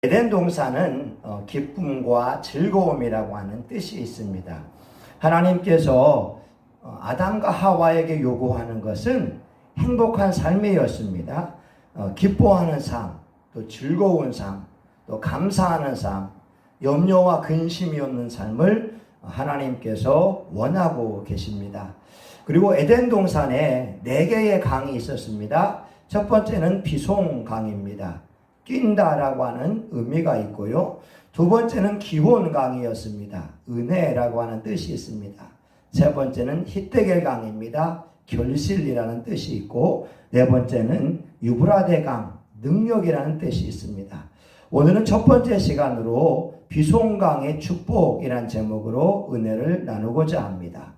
에덴 동산은 기쁨과 즐거움이라고 하는 뜻이 있습니다. 하나님께서 아담과 하와에게 요구하는 것은 행복한 삶이었습니다. 기뻐하는 삶, 또 즐거운 삶, 또 감사하는 삶, 염려와 근심이 없는 삶을 하나님께서 원하고 계십니다. 그리고 에덴 동산에 4개의 강이 있었습니다. 첫 번째는 비송강입니다. 뛴다라고 하는 의미가 있고요. 두 번째는 기혼강이었습니다. 은혜라고 하는 뜻이 있습니다. 세 번째는 히데겔강입니다. 결실이라는 뜻이 있고, 네 번째는 유브라데강, 능력이라는 뜻이 있습니다. 오늘은 첫 번째 시간으로 비송강의 축복이라는 제목으로 은혜를 나누고자 합니다.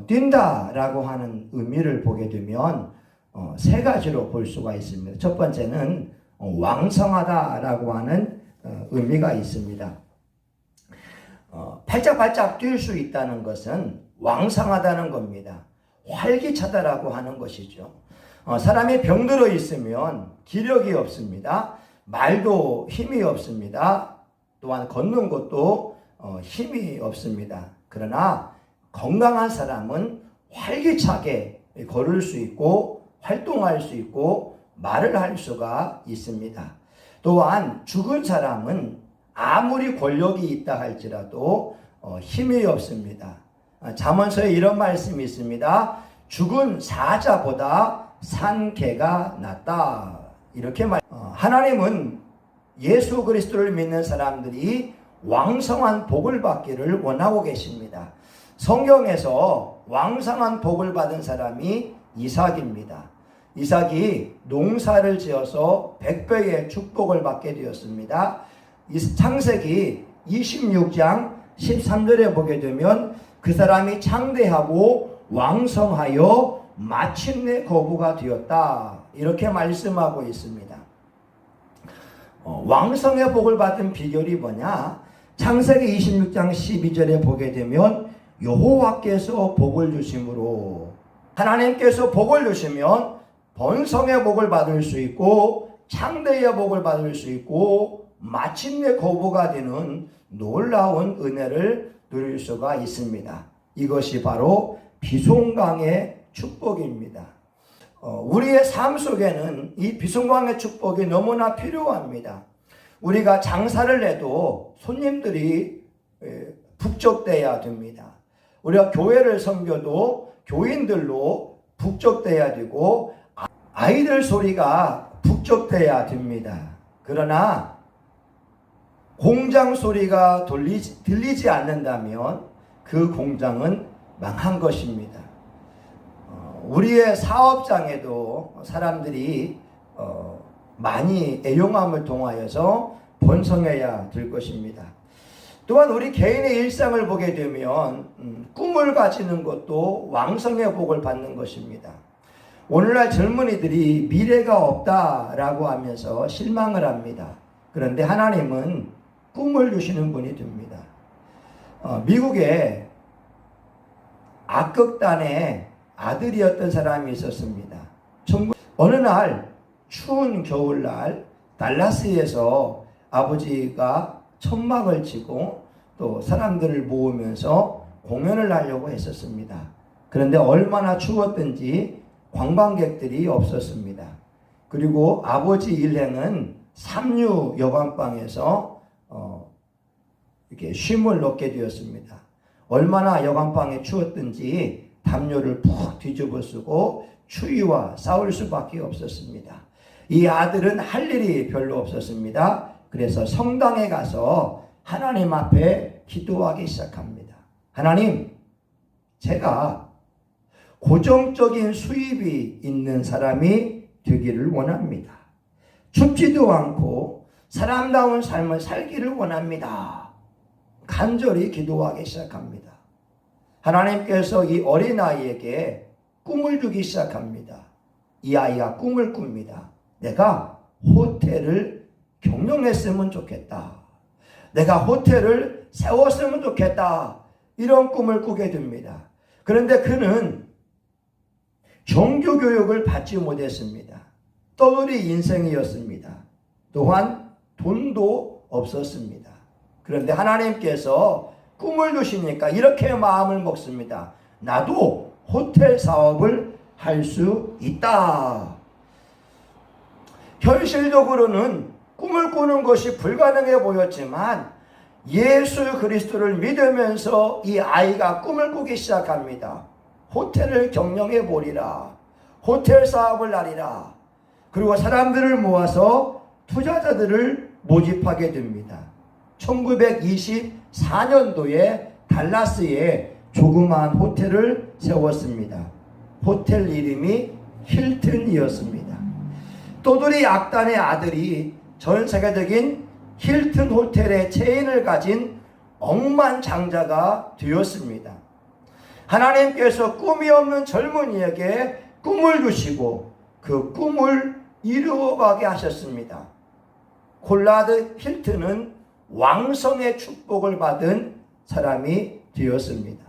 뛴다라고 하는 의미를 보게 되면 3가지로 볼 수가 있습니다. 첫 번째는 왕성하다라고 하는 의미가 있습니다. 팔짝팔짝 뛸 수 있다는 것은 왕성하다는 겁니다. 활기차다라고 하는 것이죠. 사람이 병들어 있으면 기력이 없습니다. 말도 힘이 없습니다. 또한 걷는 것도 힘이 없습니다. 그러나 건강한 사람은 활기차게 걸을 수 있고 활동할 수 있고 말을 할 수가 있습니다. 또한 죽은 사람은 아무리 권력이 있다 할지라도 힘이 없습니다. 잠언서에 이런 말씀이 있습니다. 죽은 사자보다 산 개가 낫다. 이렇게 하나님은 예수 그리스도를 믿는 사람들이 왕성한 복을 받기를 원하고 계십니다. 성경에서 왕성한 복을 받은 사람이 이삭입니다. 이삭이 농사를 지어서 100배의 축복을 받게 되었습니다. 창세기 26장 13절에 보게 되면 그 사람이 창대하고 왕성하여 마침내 거부가 되었다. 이렇게 말씀하고 있습니다. 왕성의 복을 받은 비결이 뭐냐? 창세기 26장 12절에 보게 되면 여호와께서 복을 주심으로, 하나님께서 복을 주시면 번성의 복을 받을 수 있고 창대의 복을 받을 수 있고 마침내 거부가 되는 놀라운 은혜를 누릴 수가 있습니다. 이것이 바로 비송강의 축복입니다. 우리의 삶 속에는 이 비송강의 축복이 너무나 필요합니다. 우리가 장사를 해도 손님들이 북적대야 됩니다. 우리가 교회를 섬겨도 교인들로 북적대야 되고 아이들 소리가 북적대야 됩니다. 그러나 공장 소리가 들리지 않는다면 그 공장은 망한 것입니다. 우리의 사업장에도 사람들이 많이 애용함을 통하여서 번성해야 될 것입니다. 또한 우리 개인의 일상을 보게 되면 꿈을 가지는 것도 왕성의 복을 받는 것입니다. 오늘날 젊은이들이 미래가 없다라고 하면서 실망을 합니다. 그런데 하나님은 꿈을 주시는 분이 됩니다. 미국에 악극단의 아들이었던 사람이 있었습니다. 어느 날 추운 겨울날 달라스에서 아버지가 천막을 치고 또 사람들을 모으면서 공연을 하려고 했었습니다. 그런데 얼마나 추웠든지 관광객들이 없었습니다. 그리고 아버지 일행은 삼류 여관방에서 이렇게 쉼을 넣게 되었습니다. 얼마나 여관방에 추웠든지 담요를 푹 뒤집어 쓰고 추위와 싸울 수밖에 없었습니다. 이 아들은 할 일이 별로 없었습니다. 그래서 성당에 가서 하나님 앞에 기도하기 시작합니다. 하나님, 제가 고정적인 수입이 있는 사람이 되기를 원합니다. 춥지도 않고 사람다운 삶을 살기를 원합니다. 간절히 기도하기 시작합니다. 하나님께서 이 어린아이에게 꿈을 주기 시작합니다. 이 아이가 꿈을 꿉니다. 내가 호텔을 경영했으면 좋겠다. 내가 호텔을 세웠으면 좋겠다. 이런 꿈을 꾸게 됩니다. 그런데 그는 정규교육을 받지 못했습니다. 떠돌이 인생이었습니다. 또한 돈도 없었습니다. 그런데 하나님께서 꿈을 주시니까 이렇게 마음을 먹습니다. 나도 호텔 사업을 할 수 있다. 현실적으로는 꿈을 꾸는 것이 불가능해 보였지만 예수 그리스도를 믿으면서 이 아이가 꿈을 꾸기 시작합니다. 호텔을 경영해 보리라. 호텔 사업을 하리라. 그리고 사람들을 모아서 투자자들을 모집하게 됩니다. 1924년도에 달라스에 조그마한 호텔을 세웠습니다. 호텔 이름이 힐튼이었습니다. 또돌이 악단의 아들이 전 세계적인 힐튼 호텔의 체인을 가진 억만장자가 되었습니다. 하나님께서 꿈이 없는 젊은이에게 꿈을 주시고 그 꿈을 이루어가게 하셨습니다. 콜라드 힐튼은 왕성의 축복을 받은 사람이 되었습니다.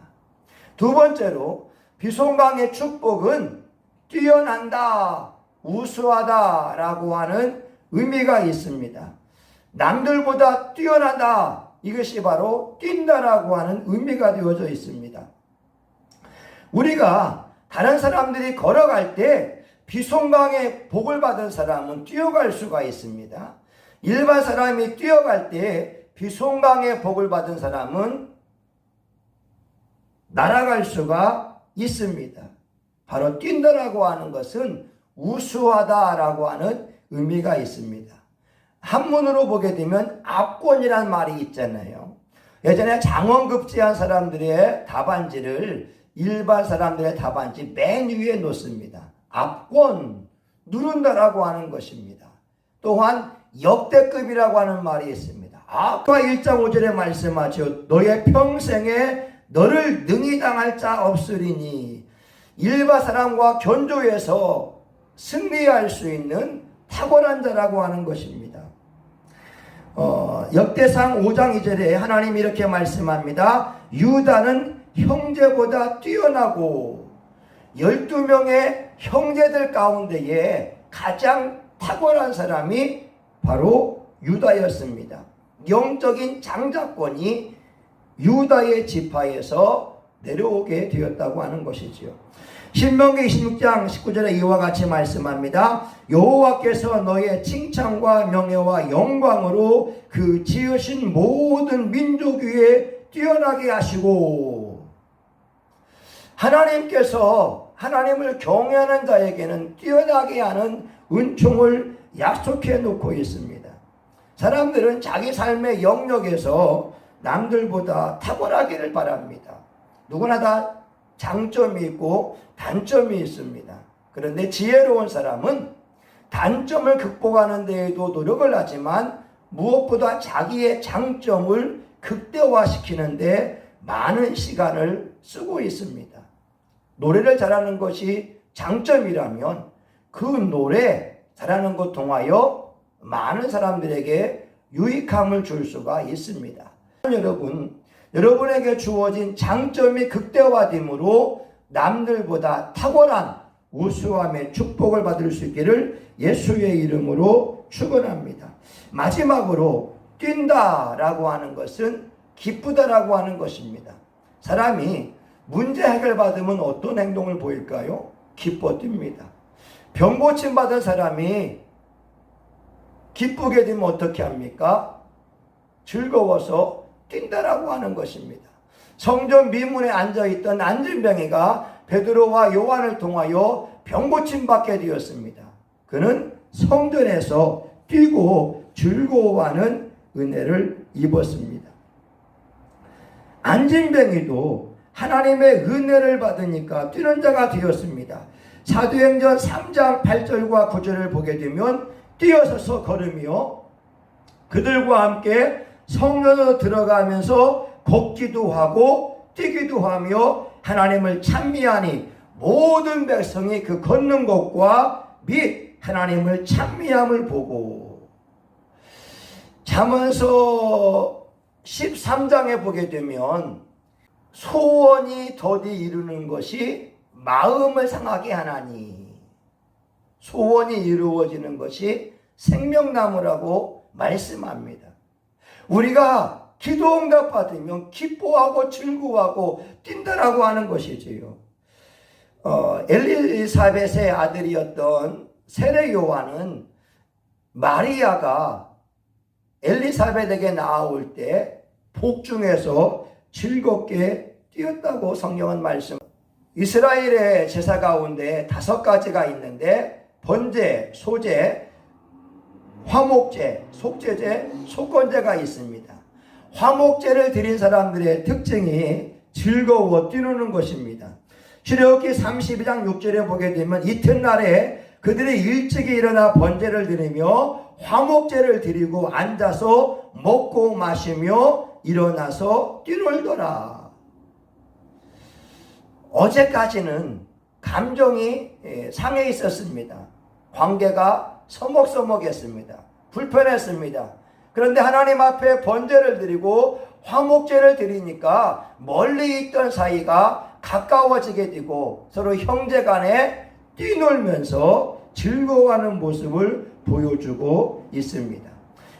두 번째로 비송강의 축복은 뛰어난다, 우수하다 라고 하는 의미가 있습니다. 남들보다 뛰어나다, 이것이 바로 뛴다라고 하는 의미가 되어져 있습니다. 우리가 다른 사람들이 걸어갈 때 비송강의 복을 받은 사람은 뛰어갈 수가 있습니다. 일반 사람이 뛰어갈 때 비송강의 복을 받은 사람은 날아갈 수가 있습니다. 바로 뛴다라고 하는 것은 우수하다라고 하는 의미가 있습니다. 한문으로 보게 되면 압권이란 말이 있잖아요. 예전에 장원급제한 사람들의 답안지를 일반 사람들의 답안지 맨 위에 놓습니다. 압권, 누른다라고 하는 것입니다. 또한 역대급이라고 하는 말이 있습니다. 아까 1장 5절에 말씀하죠. 너의 평생에 너를 능히 당할 자 없으리니. 일반 사람과 견조해서 승리할 수 있는 탁월한 자라고 하는 것입니다. 역대상 5장 2절에 하나님이 이렇게 말씀합니다. 유다는 형제보다 뛰어나고 12명의 형제들 가운데에 가장 탁월한 사람이 바로 유다였습니다. 영적인 장자권이 유다의 지파에서 내려오게 되었다고 하는 것이지요. 신명기 26장 19절에 이와 같이 말씀합니다. 여호와께서 너의 칭찬과 명예와 영광으로 그 지으신 모든 민족 위에 뛰어나게 하시고, 하나님께서 하나님을 경외하는 자에게는 뛰어나게 하는 은총을 약속해 놓고 있습니다. 사람들은 자기 삶의 영역에서 남들보다 탁월하기를 바랍니다. 누구나 다 장점이 있고 단점이 있습니다. 그런데 지혜로운 사람은 단점을 극복하는 데에도 노력을 하지만 무엇보다 자기의 장점을 극대화시키는 데 많은 시간을 쓰고 있습니다. 노래를 잘하는 것이 장점이라면 그 노래 잘하는 것 통하여 많은 사람들에게 유익함을 줄 수가 있습니다. 여러분, 여러분에게 주어진 장점이 극대화됨으로 남들보다 탁월한 우수함의 축복을 받을 수 있기를 예수의 이름으로 축원합니다. 마지막으로 뛴다라고 하는 것은 기쁘다라고 하는 것입니다. 사람이 문제 해결받으면 어떤 행동을 보일까요? 기뻐 뜁니다. 병 고침 받은 사람이 기쁘게 되면 어떻게 합니까? 즐거워서 뛴다라고 하는 것입니다. 성전 미문에 앉아있던 안진병이가 베드로와 요한을 통하여 병고침 받게 되었습니다. 그는 성전에서 뛰고 즐거워하는 은혜를 입었습니다. 안진병이도 하나님의 은혜를 받으니까 뛰는 자가 되었습니다. 사도행전 3장 8절과 9절을 보게 되면 뛰어서서 걸으며 그들과 함께 성전으로 들어가면서 걷기도 하고 뛰기도 하며 하나님을 찬미하니 모든 백성이 그 걷는 것과 및 하나님을 찬미함을 보고, 잠언서 13장에 보게 되면 소원이 더디 이루는 것이 마음을 상하게 하나니, 소원이 이루어지는 것이 생명나무라고 말씀합니다. 우리가 기도 응답 받으면 기뻐하고 즐거워하고 뛴다라고 하는 것이지요. 엘리사벳의 아들이었던 세례 요한은 마리아가 엘리사벳에게 나아올 때 복중에서 즐겁게 뛰었다고 성경은 말씀합니다. 이스라엘의 제사 가운데 5가지가 있는데 번제, 소제, 화목제, 속제제, 속건제가 있습니다. 화목제를 드린 사람들의 특징이 즐거워 뛰노는 것입니다. 출애굽기 32장 6절에 보게 되면 이튿날에 그들이 일찍이 일어나 번제를 드리며 화목제를 드리고 앉아서 먹고 마시며 일어나서 뛰놀더라. 어제까지는 감정이 상해 있었습니다. 관계가 서먹서먹했습니다. 불편했습니다. 그런데 하나님 앞에 번제를 드리고 화목제를 드리니까 멀리 있던 사이가 가까워지게 되고 서로 형제간에 뛰놀면서 즐거워하는 모습을 보여주고 있습니다.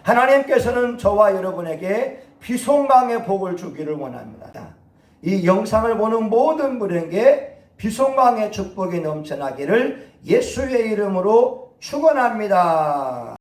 하나님께서는 저와 여러분에게 비송강의 복을 주기를 원합니다. 이 영상을 보는 모든 분에게 비송강의 축복이 넘쳐나기를 예수의 이름으로 축원합니다.